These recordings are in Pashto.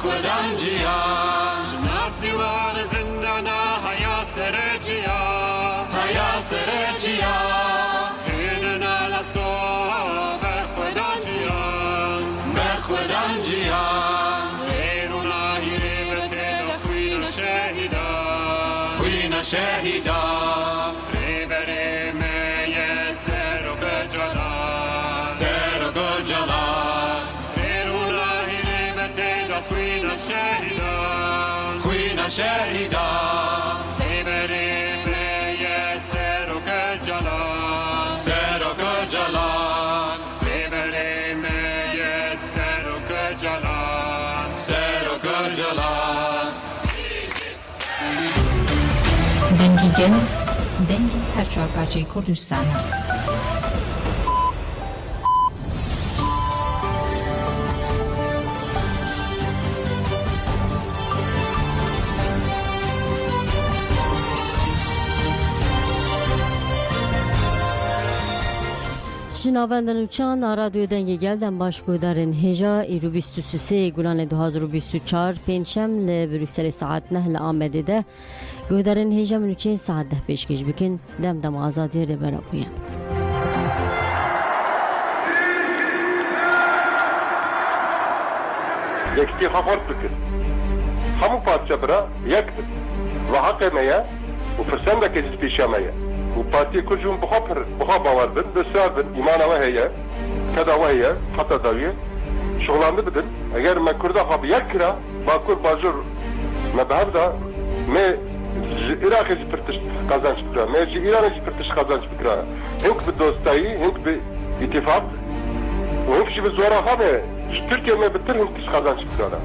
بخودان جیان جناف دیوار زندانا هیا سرجیا هیا سرجیا هیننا لسو بخودان جیان بخودان جیان غیرنا هیربت خوینا شهیدا خوینا شهیدا ریبری می سر و گجلا سر و گجلا خوينا شاهدا خوينا شاهدا خيبري بلي سيرك جلال سيرك جلال خيبري بلي سيرك جلال سيرك جلال دنگی گل دنگی هر چهار پرچه کردستان جنابندن چند رادیو دنگ گلدن باش گودارن هجا ایرو 23 گلان 2024 پنجشنبه لبروکسل ساعت 9 آمده ده گودارن هجا منو چند ساعت ده پیشکش بکن دم آزادی رو برابویم یکتی خفرت بکن همون پادشا برا یک بد و حق میا و فرسنده که جز پیشا میا و پارتی کجون بخوا باور بن بسیار بن ایمان وهیه کدا وهیه حتی داویه شغلانده بدن اگر ما کرده خواب یک کرا باکور باجر ما بهبدا ما عراقی جی پرتش قازانش بکرا ما جی ایرانی جی پرتش قازانش بکرا هنک به دوستایی هنک به اتفاق و هنک جی به زورا خوابه ترکیه ما بتر هنکش قازانش بکرا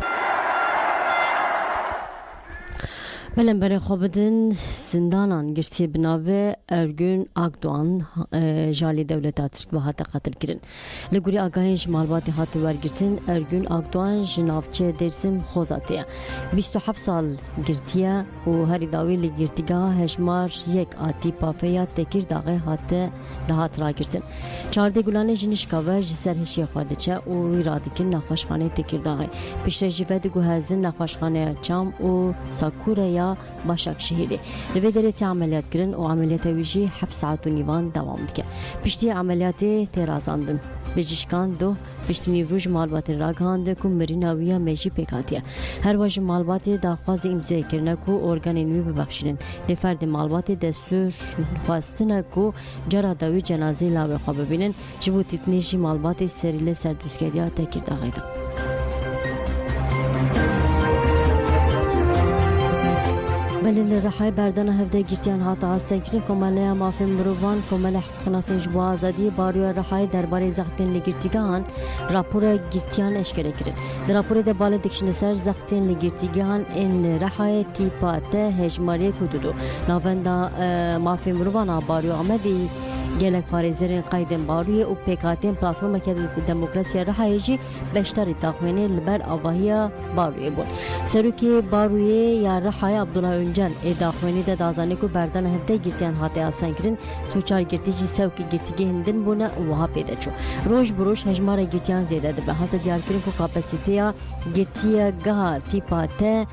بلن برای خوابدن زندانان گرتی بناوه ارگون آگدوان جالی دولت ترک و حتی قتل کرن لگوری آگاهی جمالباتی حتی ورگرتن ارگون آگدوان جنافچه درزم خوزاتیه 27 سال گرتیه و هری داوی لگرتیگاه هشمار یک آتی پافیا تکیر داغه حتی دهات را گرتن 14 گلانه جنشکاوه جسر هشی خواده چه و ایرادکن نخوشخانه تکیر داغه پیش رجیفه دگو هزن نخوشخانه چام و ساکوره یا باشک شهیده لبه درتی عملیات کرن و عملیات ویجی 7 ساعت و نیوان دوام دکه پشتی عملیات تیرازاندن بجیشکان دو پشتی نیوروژ مالبات راگهانده که مریناویا میجی پیکاتیه هر واج مالبات داخواز امضای کرنه که ارگان نوی ببخشیدن لفرد مالبات دستور خواستنه که جرا داوی جنازه لاوه خواه ببینن جبوتی تنیجی مالبات سریل سردوزگریا تکیر داغیده بله رحای بردن هفته گرتیان هات آستکری کماله مافی مروان کماله حقوق جبوا آزادی باریو رحای درباره زختین لگرتیگان راپور گرتیان اشکره کرد در راپور ده بالا دکشن سر زختین لگرتیگان این رحای تیپات هجماری کدودو ناوندا مافی مروان باریو آمدی گلک پاریزرین قیدن باروی و پیکاتین پلاتفورم که دموکراسی رهایجی بیشتر تاخمینی لبر آواهی باروی بود سروکی باروی یا رهای عبدالله انجل اداخمینی ده دازانی که بردن هفته گرتیان حاطی آسان کرن سوچار گرتیجی سوکی گرتیگی هندن بونه وها پیدا چو روش بروش هجمار گرتیان زیاده ده به حتی دیار کرن که کپاسیتیا گرتیا گاه تیپاته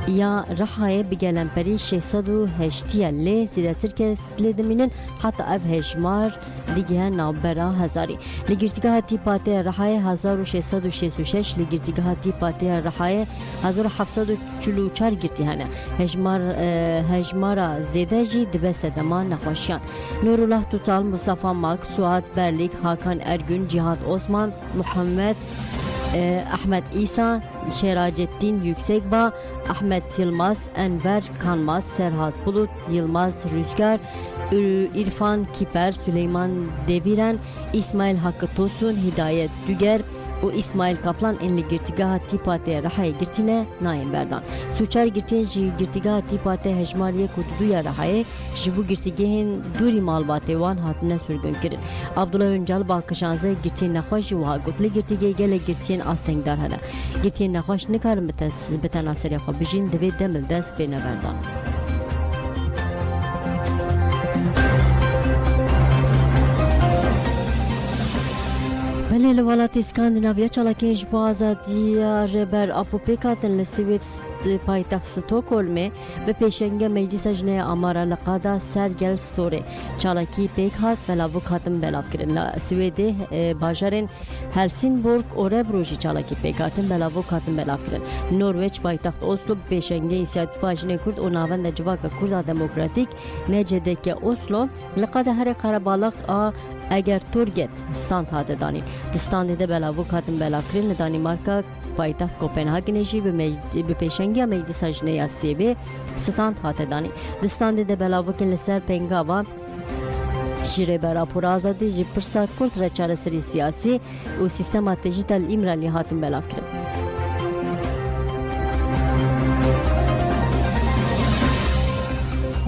یا رحای بگلن پری 680 لی زیراتر که سلیدمینن حتی اف هجمار دیگه نابرا هزاری لگرتیگاه تیپاته رحای 1666 لگرتیگاه تیپاته رحای 1744 گرتی هنه هجمارا زیده جی دبه سدمان نخوشیان نورالله توتال مصطفى ماک سواد برلیک هاکان ارگون جهاد عثمان محمد احمد ایسا شراجتtin Yüksekbağ, Ahmet Yılmaz, Enver Kanmaz, Serhat Bulut, Yılmaz Rüzgar, İrfan Kiper, Süleyman Deviren, İsmail Hakkı Tosun, Hidayet Düger و İsmail Kaplan enli girtigaha tipate rahaya girtine naim berdan. Suçar girtin ji girtigaha tipate hejmariye kutuduya rahaya jibu girtigehin duri malbate wan hatine sürgün kirin. Abdullah Öncal bakışanze girtin naxwaş wa gotli girtige gele girtin asengdar hana. Girtin naxwaş nikarim beten aseri xwa bijin deve demil dest bene berdan. بله لولات اسکاندیناویا چالاکین جبو آزادی ربر اپوپیکاتن لسویت پایتخت ستوکولم به پیشنگ مجلس جنه آمارا لقادا سرگل ستوره چالاکی پیک هات بلاو کاتم بلاو کرن سویده باجارن هلسینبورگ اوره بروژی چالاکی پیک هاتن بلاو کاتم بلاو کرن نروژ پایتخت اسلو پیشنگ اینسیاتیف جنه کرد و ناوند جواک کرد دموکراتیک نجده که اسلو لقادا هر قربالغ اگر تورگت ستاند هاته دانین دستانده ده بلاو کاتم بلاو کرن دانیمارکا پایتخت کوپنهاگنجی به پیشنگی مجلس جنه سیبه ستاند هاته دانی دستانده ده بلاو کن لسر پنگاوا جیره برا پر آزادی جی پرسا کرد را چاره سری سیاسی و سیستم دیجیتال ایمرالی هاتم بلاو کرن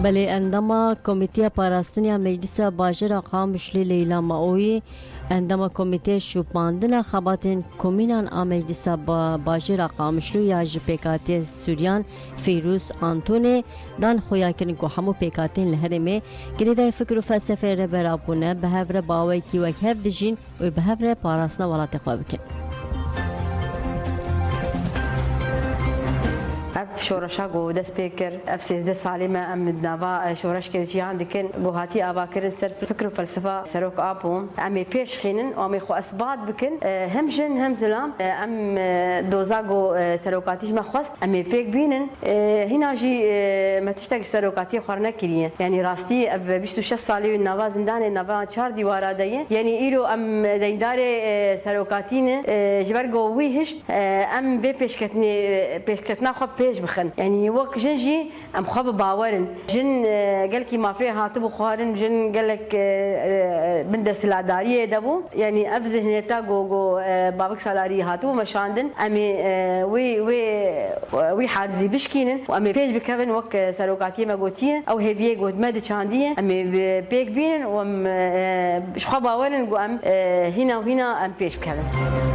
بله اندما کمیته پاراستنیا مجلس باجر قامشلی لیلا ماوی اندما کمیته شوپاندنا خباتن کومینان مجلس باجر قامشلو یا جپیکاتی سوریان فیروز آنتونی دان خویا کرن کو همو پیکاتین لهرمه گریدای فکر و فلسفه ر برابونه به هفر باوی کی و هف دجین و به هفر پاراستنا ولات خو بکن شورشا گو دست پیکر اف 13 سالی ما ام نوا شورش که چی عندکن گوهاتی آبا کرن سر فکر و فلسفه سروک آبهم امی پیش خینن و امی خو اثبات بکن هم جن هم زلام ام دوزا گو سروکاتیش ما خواست امی پیک بینن هنا جی ما تشتاق سروکاتی خورنا کریه یعنی راستی اب 26 سالی نوا زندان نوا 4 دیوار دایه یعنی ایرو ام دیندار سروکاتین جبر گو وی هشت ام به پیشکتنا خو پیش بخن يعني وقت جنجي ام خاب باورن جن قال كي ما فيها هاتبو خوارن جن قال لك بندس العداريه دبو يعني افزه نتا جو بابك سالاري هاتبو مشاندن امي وي حادزي بشكينن وامي بيج بكفن وك سروقاتيه مغوتيه او هيفيه جود مد چانديه امي بيك بين وام خاب باورن جو ام هنا وهنا ام بيج بكفن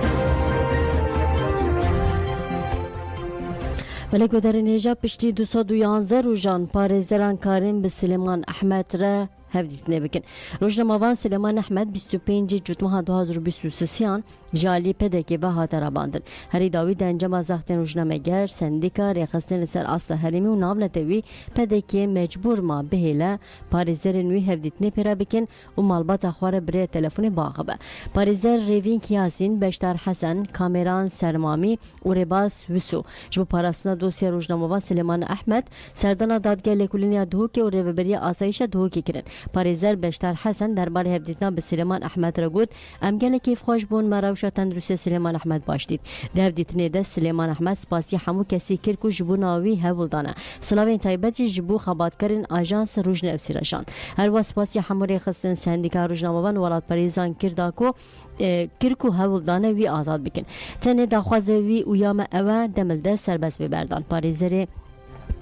ولی گذر نیجا پشتی 211 روزان پارێزەران کارین به سلیمان احمد را هفدیت نبکن روزنامه‌وان سلیمان احمد 25 جوتمه 2023 جالی پدکی و هاتر باندن هری داوید انجام زختن روزنامه‌گر سندیکا ریخستن لسر اصل هرمی و ناو نتوی پدکی مجبور ما بهله پارێزەر نوی هفدیت نپیرا بکن و مالبات اخوار بره تلفن باغبه پارێزەر ریوین کیاسین بشتر حسن کامران سرمامی و رباس وسو جو پاراستنا دوسیا روزنامه‌وان سلیمان احمد سردان دادگاه لکولینیا دهوکی و ریوبری آسایش دهوکی کرن پارێزەر بشتر حسن درباره هفدیتنا به سلیمان احمد را گوت ام گله کیف خوش بون مراوشا تندرست سلیمان احمد باشدید ده هفدیتنه ده سلیمان احمد سپاسی همو کسی کرکو جبو ناوی هولدانه سلاوین تایبتی جبو خبات کرن آژانس روزنامه افسیرشان هر وا سپاسی همو ریخستن سندیکا روزنامه‌وان ولات پریزان کرداکو کرکو هولدانه وی آزاد بکن تنه داخوازه وی اویام اوه دملده سربست ببردان پارێزەر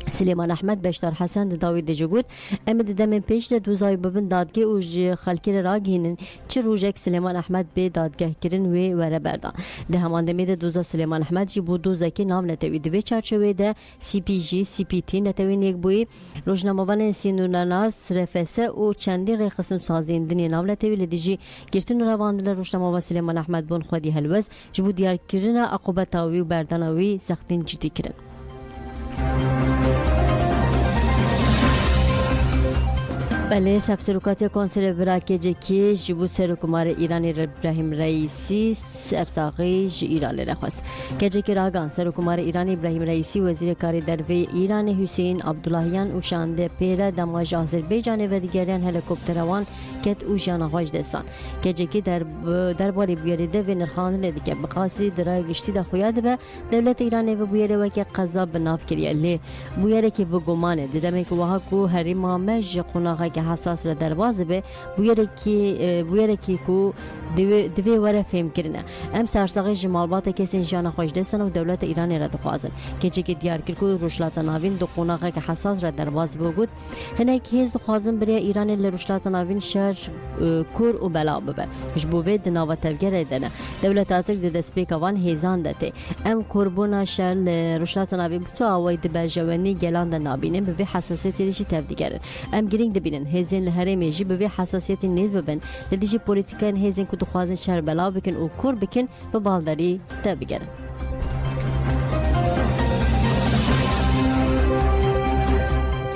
سلیمان احمد بشتر حسن داوید دجگود امد دمن پیش ده دوزای ببن دادگه و خلکی را گینن چه روزک سلیمان احمد به دادگاه کرن و وره بردان ده همان دمید دوزا سلیمان احمد جی بو دوزکی نام نتوید و چارچوبه ده سی پی جی سی پی تی نتوین یک بوی روزنامه‌وان سینوناس رفسه و چندین رخصم سازیندنی نام نتویل دیجی گرتن رواندل روزنامه‌وان سلیمان احمد بون خودی هلوز جبو دیار کرنا عقوبتاوی و برداناوی سختین جدی کرن بله سبسروکات کنسل براکجی که جبو سرکمار ایرانی ابراهیم رئیسی سرساقی ایران لخواست کجی که راگان سرکمار ایرانی ابراهیم رئیسی وزیر کاری دروی ایران حسین عبداللهیان و شانده پیر دماج آذربایجان و دیگران هلیکوپتروان کت او جانهاش دستان کجی که درباره بیاریده و نرخاندن دیگه بقاسی درای گشتی دا خویاد به دولت ایران و بیاره و که قضا بناف کریه لی بیاره که بگمانه دیدم که وها کو هریما مج قناغه که حساس را درواز به بویره کی کو دوی وره فهم کرنه ام سرساقی جمالبات کسی جان خوش دستن و دولت ایران را دخوازن که چی که دیار کرد کو روشلات ناوین دو قناغه که حساس را درواز بگود هنه که هیز خوازن برای ایران لروشلات ناوین شهر کور و بلا ببه جبوه دناوه تفگر دنه دولت آترک ده دسپیکوان هیزان دته ام کربونا شهر لروشلات ناوین بتو آوی دبرجوانی گلان ده نابینه به حساسیتی ریشی تفدیگرن ام گرینگ دبینن هزین لهرمی جی به حساسیت نیز ببن لدیجی پولیتیکان هزین که دخوازن شهر بلاو بکن و کور بکن به بالداری تا بگرن.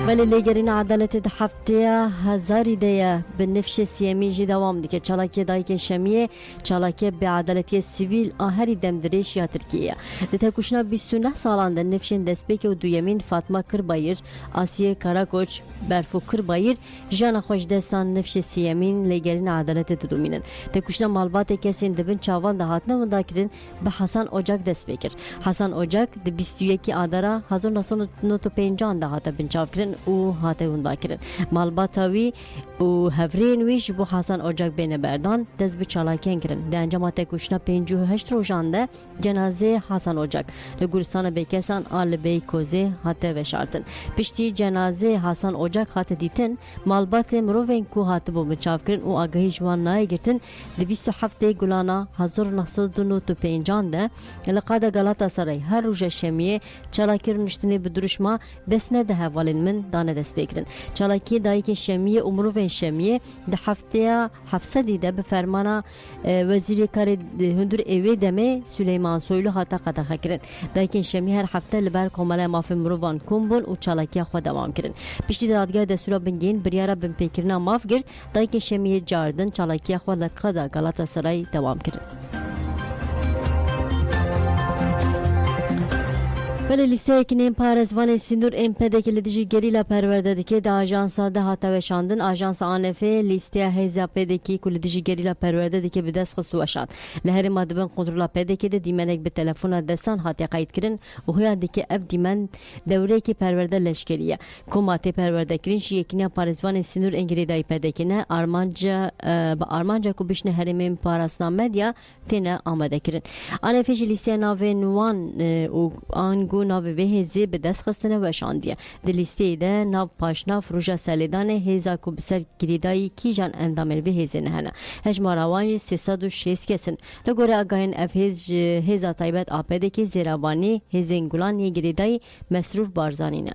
ولی لیگرین عدالت ده هفته هزاری دیه به نفش سیمی جی دوام دیگه چالاکی دایک شمیه چالاکی به عدالتی سیویل آهری دمدریش یا ترکیه ده تکوشنا 29 سالانده نفشین دسپیک و دویمین فاطمه کربایر آسیه کاراکوچ برفو کربایر جان خوش دستان نفش سیمین لیگرین عدالت دومینن تکوشنا مالبات کسین دبن چاوان ده هاتنه مداکرین به حسن اوجاک دسپیکر حسن اوجاک ده 21 آدارا 1995 ده هاته بن چاوکرین او هاته اوندا کرد مالباتاوی و هفرین ویش بو حسن اوجاک بین بردان دز به چالاکین کرن ده انجامات کشنا 58 روزانده جنازه حسن اوجاک لگورستان بیکسان آل بی کوزه هاته وشارتن پشتی جنازه حسن اوجاک هاته دیتن مالبات مروین کو هاته بو بچاو کرن او آگاهی جوان نای گرتن ده 27 گولانا 1995 ده لقاده غلاتا سرای هر روز شمیه چالاکر نشتنی بدرشما دسنه ده حوالین من دانه دست بگیرن چالاکی دایک شمیه امروین شمیه ده هفته 700 ده به فرمان وزیر کار هندور ایوی دمه سلیمان سویلو هاتا قطع کردن دایک شمیه هر هفته لبر کاملا ماف مروان کومبون و چالاکی خود دوام کردن پشتی دادگاه دستور بنگین بریارا بن پیکرنا ماف گرد دایک شمیه جاردن چالاکی خود لقدا غلاتا سرای دوام کردن ولی لیسته کنیم پارزوان سیندور امپده که لدیجی گریلا پرورده دکی ده آجانسا ده هاتا وشاندن آجانسا آنفه لیسته هیزا پده که لدیجی گریلا پرورده دکی به دست خستو وشاند لهر مادبن قدرلا پده که ده دیمنک به تلفون دستان هاتی قاید کرن و هیا دکی اف دیمن دوره که پرورده لشکریه کماتی پرورده کرنش یکنیا پارزوان سیندور انگری دای پده که نه آرمانجا کو بشنه هرمیم پاراسنام مدیا تینه آمده کرن آنفه لیسته ناوه نوان و آنگو ناو وهزی به دست خستنه و شاندیه در لیسته ده ناو پاشنا فروژا سلیدان هزا کو بسر گریدایی کی جان اندامر وهزی نهنه هجماروان 306 کسن لگوره اگاین اف هزا تایبت آپده که زیروانی هزینگولان یه گریدایی مسرور بارزانینه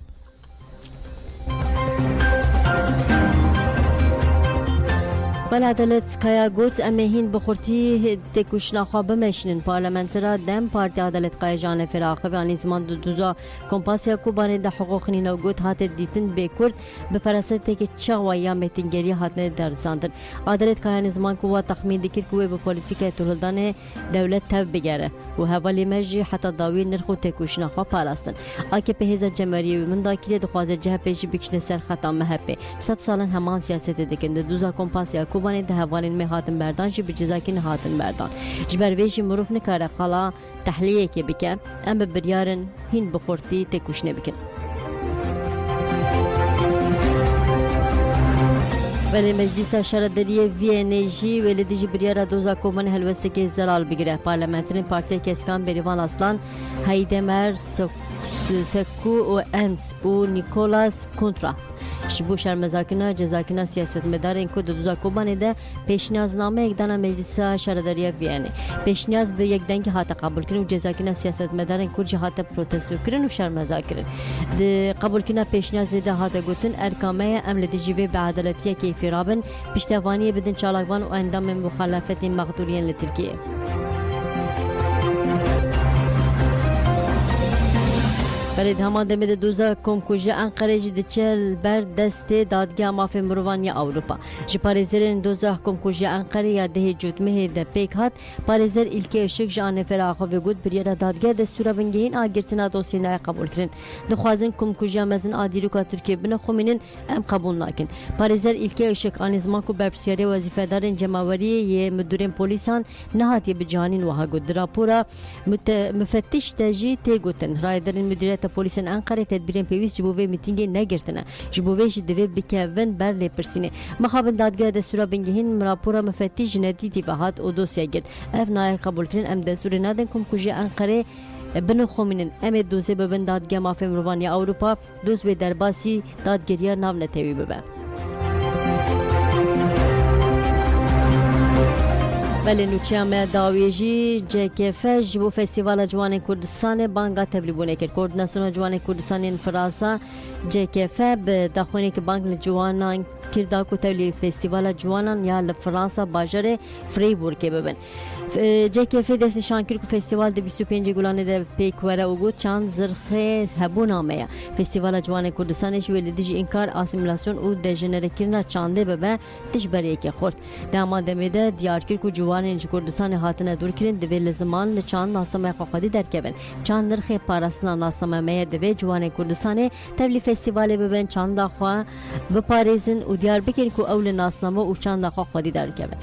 بلعدالت کایا گوت امهین بخورتی تکوشنا خواب مشنن پارلمنترا دم پارتی عدالت قای جان فراخه و آنیزمان دوزا کمپاسیا کوبانه ده حقوق نینا گوت هات دیتن بکرد به فراسته که چاوایا متینگری هاتنه در ساندر عدالت کایا نظام کو تخمین دکر کوه به پلیتیک تولدان دولت تب بگره و حوالی مجی حتی داوی نرخو تکوشنا خواب پاراستن آکه به هزا جمهوری من داکیله دخوازه جه پیشی بکشنه سر خطا مهبه 100 سالن همان سیاست دکنده دوزا کمپاسیا کوبانی ده هوانین می هاتن بردان جی بجزاکی نه هاتن بردان جبر ویشی مروف نکاره خلا تحلیه که بکن ام بریارن هین بخورتی تکوشنه بکن ولی مجلس شهرداری وینیجی ولی دیجی بریارا دوزا کومن هلوسته که زلال بگیره پارلمانترین پارتی کسکان بریوان اصلان هایدمر سکو و انس و نیکولاس کنترا شبو شرمزاکنا جزاکنا سیاست مدار این کود دوزا کوبانه ده پیشنیازنامه یک دانه مجلس شهرداری وینی پیشنیاز به یک دنگ هات قبول کردن و جزاکنا سیاست مدار این کود جهات پروتستو کردن و شرمزاکرن ده قبول کردن پیشنیاز ده هات گوتن ارکامه عمل دیجیوی به عدالتی کیفی رابن پشتوانی بدن چالاکوان و اندام مخالفت مقدوریان لترکیه ولی همان دمید دوزا کمکوژه انقره جد چل بر دست دادگاه مافی مروانی اوروپا جی پاريزرين دوزا کمکوژه انقره یا ده جوتمه ده پیک هات پاريزر ilke اشک جانه فراخو و گود بریرا دادگاه دستورا بنگهین آگرتنا دوسینا قبول کرن دخوازن کمکوژه مزن آدیروکا ترکیه بنا خومینن ام قبول ناکن پاريزر ilke اشک آنیزمان کو برپسیاری وظیفه دارن جماوری ی مدورین پولیسان نهاتی بجانین وها گود راپورا مفتش تاجی تیگوتن رایدرین مدیریت پلیسن انقره تدبیرین پیویس جبوه میتینگ نگرتنه جبوهش دوی بکون بر لپرسینه مخابن دادگاه دستورا بنگهین راپورا مفتش جنتی بهات او دوسیا گرد اف نای قبول کرن ام دستور نادن کمکوژه انقره بن خومینن ام دوزه ببن دادگاه مافی مروانی اوروپا دوز به درباسی دادگریار ناو نتوی ببن ولی نوچیام داویجی جکفه جبو فستیوال جوان کردستان بانگا تبلیغونه کرد کوردیناسیون جوان کردستان فرانسه جکفه به داخونی که بانک جوانان کردا کو تولی فستیوال جوانان یا لفرانسا باجر فریبورگ ببن JKF دست شانکر کو فستیوال د 25 گلانه د پیکوره اوگو چند زرخه هبونامه فستیوال جوان کردستان جویل دیجی انکار اسیمیلاسیون او دژنرکیرنا چانده به تش بری که خورد دما دمده دیارکر کو جوان کردستان هاتنه دور کرین د زمان ل چاند ناسمه خودی درکبن چاند نرخ پاراسنا ناسمه مه د جوان کردستان تبلی فستیوال ببن چاند خو به پاریزن او دیار بکن کو اول ناسنامه او چاند خو خودی درکبن